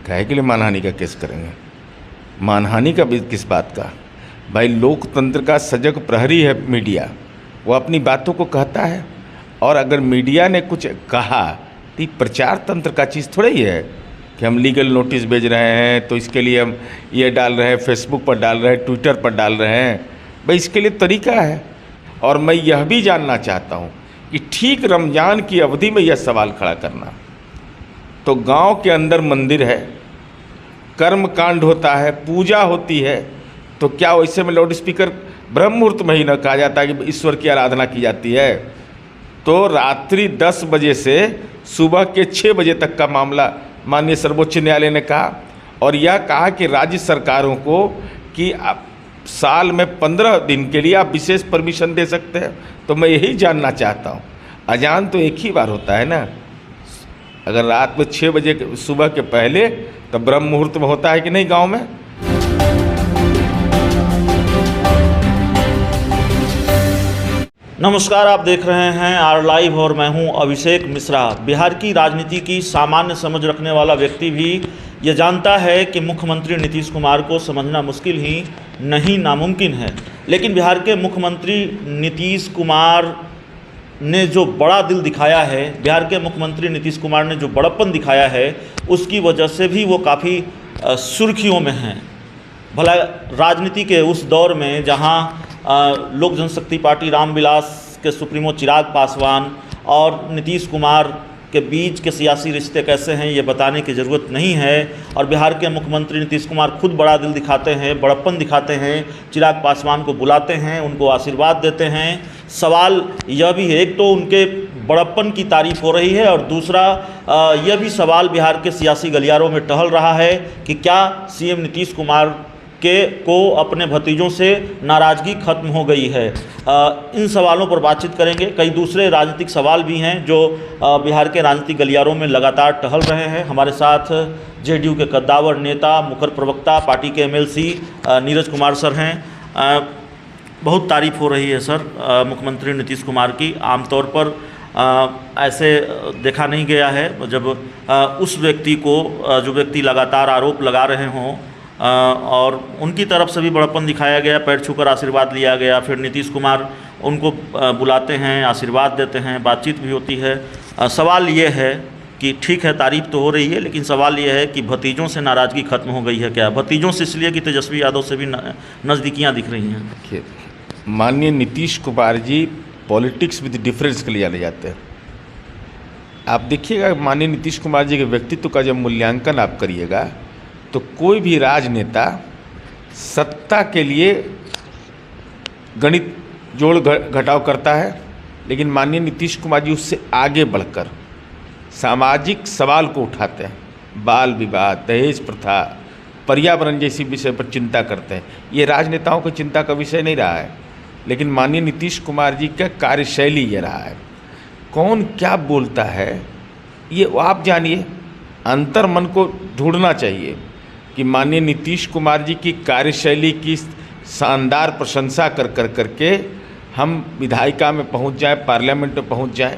काहे के लिए मानहानि का केस करेंगे? मानहानि का भी किस बात का? भाई लोकतंत्र का सजग प्रहरी है मीडिया, वो अपनी बातों को कहता है, और अगर मीडिया ने कुछ कहा तो ये प्रचार तंत्र का चीज़ थोड़ा ही है कि हम लीगल नोटिस भेज रहे हैं तो इसके लिए हम ये डाल रहे हैं, फेसबुक पर डाल रहे हैं, ट्विटर पर डाल रहे हैं। भाई इसके लिए तरीका है। और मैं यह भी जानना चाहता हूँ कि ठीक रमज़ान की अवधि में यह सवाल खड़ा करना, तो गांव के अंदर मंदिर है, कर्म कांड होता है, पूजा होती है, तो क्या वैसे में लाउड स्पीकर ब्रह्म मुहूर्त में ही न कहा जाता है कि ईश्वर की आराधना की जाती है? तो रात्रि 10 बजे से सुबह के 6 बजे तक का मामला माननीय सर्वोच्च न्यायालय ने कहा, और यह कहा कि राज्य सरकारों को कि आप साल में 15 दिन के लिए आप विशेष परमिशन दे सकते हैं। तो मैं यही जानना चाहता हूँ, अजान तो एक ही बार होता है ना? अगर रात में 6 बजे सुबह के पहले तो ब्रह्म मुहूर्त में होता है कि नहीं गांव में? नमस्कार, आप देख रहे हैं आर लाइव और मैं हूं अभिषेक मिश्रा। बिहार की राजनीति की सामान्य समझ रखने वाला व्यक्ति भी ये जानता है कि मुख्यमंत्री नीतीश कुमार को समझना मुश्किल ही नहीं नामुमकिन है, लेकिन बिहार के मुख्यमंत्री नीतीश कुमार ने जो बड़ा दिल दिखाया है, बिहार के मुख्यमंत्री नीतीश कुमार ने जो बड़प्पन दिखाया है, उसकी वजह से भी वो काफ़ी सुर्खियों में हैं। भला राजनीति के उस दौर में जहां लोक जनशक्ति पार्टी रामविलास के सुप्रीमो चिराग पासवान और नीतीश कुमार के बीच के सियासी रिश्ते कैसे हैं ये बताने की ज़रूरत नहीं है, और बिहार के मुख्यमंत्री नीतीश कुमार खुद बड़ा दिल दिखाते हैं, बड़प्पन दिखाते हैं, चिराग पासवान को बुलाते हैं, उनको आशीर्वाद देते हैं। सवाल यह भी है, एक तो उनके बड़प्पन की तारीफ हो रही है, और दूसरा यह भी सवाल बिहार के सियासी गलियारों में टहल रहा है कि क्या सीएम नीतीश कुमार को अपने भतीजों से नाराज़गी खत्म हो गई है। इन सवालों पर बातचीत करेंगे। कई दूसरे राजनीतिक सवाल भी हैं जो बिहार के राजनीतिक गलियारों में लगातार टहल रहे हैं। हमारे साथ जेडीयू के कद्दावर नेता, मुखर प्रवक्ता, पार्टी के एमएलसी नीरज कुमार सर हैं। बहुत तारीफ़ हो रही है सर मुख्यमंत्री नीतीश कुमार की। आमतौर पर ऐसे देखा नहीं गया है जब उस व्यक्ति को, जो व्यक्ति लगातार आरोप लगा रहे हों, और उनकी तरफ से भी बड़प्पन दिखाया गया, पैर छूकर आशीर्वाद लिया गया। फिर नीतीश कुमार उनको बुलाते हैं, आशीर्वाद देते हैं, बातचीत भी होती है। सवाल ये है कि ठीक है, तारीफ तो हो रही है, लेकिन सवाल ये है कि भतीजों से नाराज़गी खत्म हो गई है क्या? भतीजों से इसलिए कि तेजस्वी यादव से भी नज़दीकियाँ दिख रही हैं। देखिए, माननीय Nitish Kumar ji politics with difference के लिए जाने जाते हैं। आप देखिएगा, माननीय नीतीश कुमार जी के व्यक्तित्व का जब मूल्यांकन आप करिएगा तो कोई भी राजनेता सत्ता के लिए गणित जोड़ घटाव करता है, लेकिन माननीय नीतीश कुमार जी उससे आगे बढ़कर सामाजिक सवाल को उठाते हैं। बाल विवाह, दहेज प्रथा, पर्यावरण जैसी विषय पर चिंता करते हैं। ये राजनेताओं की चिंता का विषय नहीं रहा है, लेकिन माननीय नीतीश कुमार जी का कार्यशैली ये रहा है। कौन क्या बोलता है ये आप जानिए, अंतर मन को ढूंढना चाहिए कि माननीय नीतीश कुमार जी की कार्यशैली की शानदार प्रशंसा कर करके हम विधायिका में पहुंच जाएं, पार्लियामेंट में पहुंच जाएं,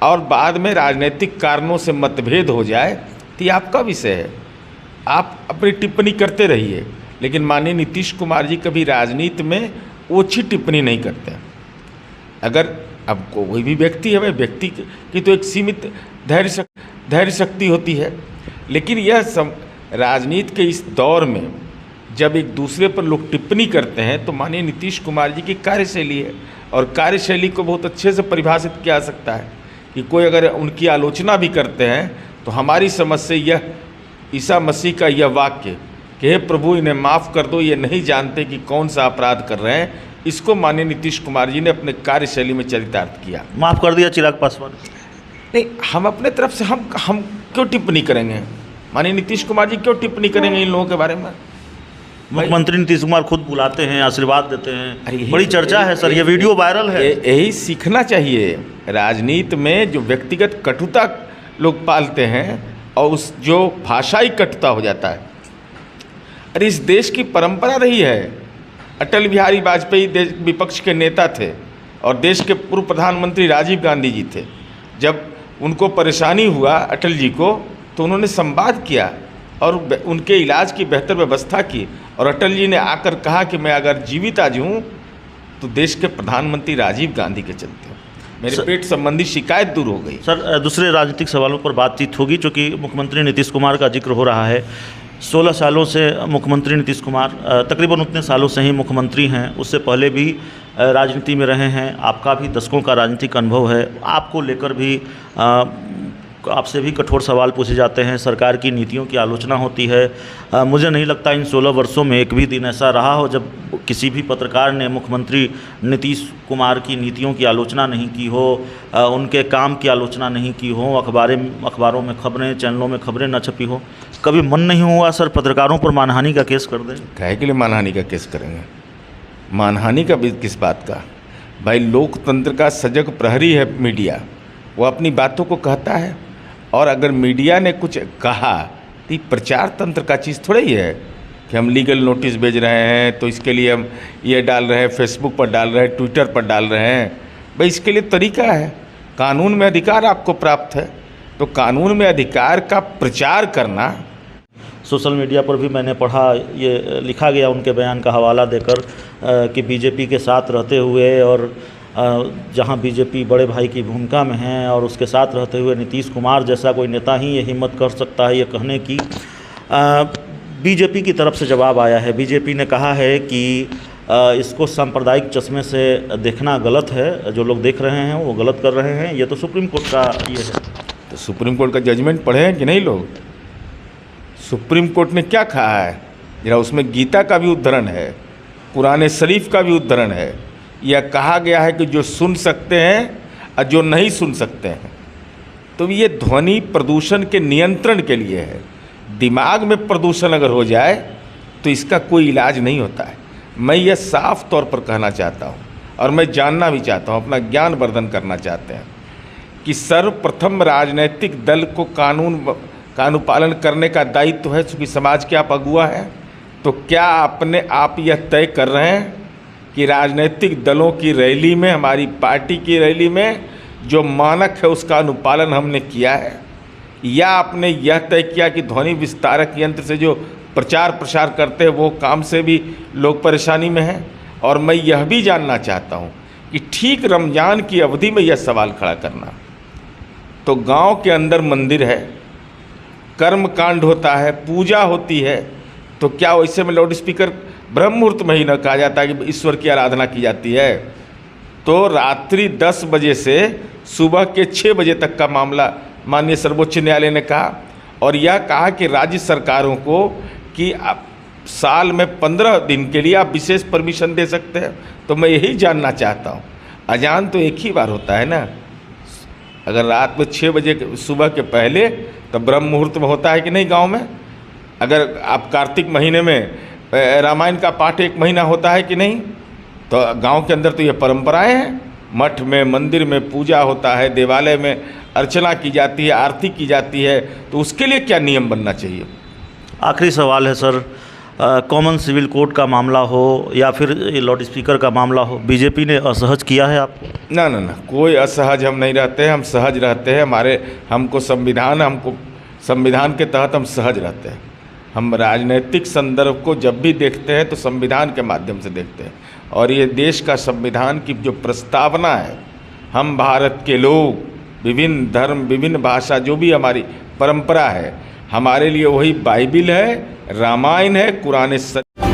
और बाद में राजनीतिक कारणों से मतभेद हो जाए तो ये आपका विषय है, आप अपनी टिप्पणी करते रहिए। लेकिन माननीय नीतीश कुमार जी कभी राजनीति में ओछी टिप्पणी नहीं करते। अगर अब कोई भी व्यक्ति है, व्यक्ति की तो एक सीमित धैर्य शक्ति होती है, लेकिन यह राजनीति के इस दौर में जब एक दूसरे पर लोग टिप्पणी करते हैं तो माननीय नीतीश कुमार जी की कार्यशैली है, और कार्यशैली को बहुत अच्छे से परिभाषित किया जा सकता है कि कोई अगर उनकी आलोचना भी करते हैं तो हमारी समझ से यह ईसा मसीह का यह वाक्य कि हे प्रभु इन्हें माफ़ कर दो, ये नहीं जानते कि कौन सा अपराध कर रहे हैं, इसको माननीय नीतीश कुमार जी ने अपने कार्यशैली में चरितार्थ किया। माफ़ कर दिया चिराग पासवान? नहीं, हम अपने तरफ से हम क्यों टिप्पणी करेंगे? माननीय नीतीश कुमार जी क्यों टिप्पणी करेंगे इन लोगों के बारे में? मुख्यमंत्री नीतीश कुमार खुद बुलाते हैं, आशीर्वाद देते हैं, बड़ी चर्चा है सर, ये वीडियो वायरल है। यही सीखना चाहिए। राजनीति में जो व्यक्तिगत कटुता लोग पालते हैं और उस जो भाषाई कटुता हो जाता है, अरे इस देश की परंपरा रही है। अटल बिहारी वाजपेयी विपक्ष के नेता थे और देश के पूर्व प्रधानमंत्री राजीव गांधी जी थे। जब उनको परेशानी हुआ अटल जी को, तो उन्होंने संवाद किया और उनके इलाज की बेहतर व्यवस्था की। और अटल जी ने आकर कहा कि मैं अगर जीवित आज हूँ तो देश के प्रधानमंत्री राजीव गांधी के चलते हूँ, मेरे पेट संबंधी शिकायत दूर हो गई। सर, दूसरे राजनीतिक सवालों पर बातचीत होगी, चूँकि मुख्यमंत्री नीतीश कुमार का जिक्र हो रहा है। 16 सालों से मुख्यमंत्री नीतीश कुमार तकरीबन उतने सालों से ही मुख्यमंत्री हैं, उससे पहले भी राजनीति में रहे हैं। आपका भी दशकों का राजनीतिक अनुभव है। आपको लेकर भी आपसे भी कठोर सवाल पूछे जाते हैं, सरकार की नीतियों की आलोचना होती है। मुझे नहीं लगता इन 16 वर्षों में एक भी दिन ऐसा रहा हो जब किसी भी पत्रकार ने मुख्यमंत्री नीतीश कुमार की नीतियों की आलोचना नहीं की हो, उनके काम की आलोचना नहीं की हो, अखबारों में खबरें, चैनलों में खबरें न छपी हो। कभी मन नहीं हुआ सर पत्रकारों पर मानहानि का केस कर दें? काहे के लिए मानहानि का केस करेंगे? मानहानि का भी किस बात का? भाई, लोकतंत्र का सजग प्रहरी है मीडिया, वो अपनी बातों को कहता है। और अगर मीडिया ने कुछ कहा तो प्रचार तंत्र का चीज़ थोड़ा ही है कि हम लीगल नोटिस भेज रहे हैं तो इसके लिए हम ये डाल रहे हैं, फेसबुक पर डाल रहे हैं, ट्विटर पर डाल रहे हैं। भाई, इसके लिए तरीका है, कानून में अधिकार आपको प्राप्त है, तो कानून में अधिकार का प्रचार करना। सोशल मीडिया पर भी मैंने पढ़ा, ये लिखा गया उनके बयान का हवाला देकर कि बीजेपी के साथ रहते हुए और जहां बीजेपी बड़े भाई की भूमिका में है और उसके साथ रहते हुए नीतीश कुमार जैसा कोई नेता ही ये हिम्मत कर सकता है ये कहने की। बीजेपी की तरफ से जवाब आया है। बीजेपी ने कहा है कि इसको सांप्रदायिक चश्मे से देखना गलत है, जो लोग देख रहे हैं वो गलत कर रहे हैं। ये तो सुप्रीम कोर्ट का ये है। तो सुप्रीम कोर्ट का जजमेंट पढ़े हैं कि नहीं लोग? सुप्रीम कोर्ट ने क्या कहा है जरा, उसमें गीता का भी उद्धरण है, कुरान शरीफ का भी उद्धरण है। यह कहा गया है कि जो सुन सकते हैं और जो नहीं सुन सकते हैं। तो ये ध्वनि प्रदूषण के नियंत्रण के लिए है। दिमाग में प्रदूषण अगर हो जाए तो इसका कोई इलाज नहीं होता है। मैं ये साफ तौर पर कहना चाहता हूँ और मैं जानना भी चाहता हूँ, अपना ज्ञान वर्धन करना चाहते हैं कि सर्वप्रथम राजनीतिक दल को कानून पालन करने का दायित्व है। चूँकि समाज के आप अगुआ हैं, तो क्या अपने आप यह तय कर रहे हैं कि राजनीतिक दलों की रैली में, हमारी पार्टी की रैली में जो मानक है उसका अनुपालन हमने किया है, या आपने यह तय किया कि ध्वनि विस्तारक यंत्र से जो प्रचार प्रसार करते हैं वो काम से भी लोग परेशानी में हैं? और मैं यह भी जानना चाहता हूँ कि ठीक रमज़ान की अवधि में यह सवाल खड़ा करना, तो गांव के अंदर मंदिर है, कर्म कांड होता है, पूजा होती है, तो क्या वैसे में लाउड स्पीकर ब्रह्म मुहूर्त में ही न कहा जाता है कि ईश्वर की आराधना की जाती है? तो रात्रि 10 बजे से सुबह के 6 बजे तक का मामला माननीय सर्वोच्च न्यायालय ने कहा। और यह कहा कि राज्य सरकारों को कि आप साल में 15 दिन के लिए आप विशेष परमिशन दे सकते हैं। तो मैं यही जानना चाहता हूँ, अजान तो एक ही बार होता है ना? अगर रात में 6 बजे सुबह के पहले, तो ब्रह्म मुहूर्त में होता है कि नहीं गाँव में? अगर आप कार्तिक महीने में रामायण का पाठ 1 महीना होता है कि नहीं? तो गांव के अंदर तो ये परंपराएं हैं। मठ में, मंदिर में पूजा होता है, देवालय में अर्चना की जाती है, आरती की जाती है, तो उसके लिए क्या नियम बनना चाहिए? आखिरी सवाल है सर, कॉमन सिविल कोड का मामला हो या फिर लाउड स्पीकर का मामला हो, बीजेपी ने असहज किया है आपको? ना, कोई असहज हम नहीं रहते हैं, हम सहज रहते हैं। हमको संविधान के तहत हम सहज रहते हैं। हम राजनीतिक संदर्भ को जब भी देखते हैं तो संविधान के माध्यम से देखते हैं। और ये देश का संविधान की जो प्रस्तावना है, हम भारत के लोग, विभिन्न धर्म, विभिन्न भाषा, जो भी हमारी परंपरा है, हमारे लिए वही बाइबिल है, रामायण है, कुरान शरीफ।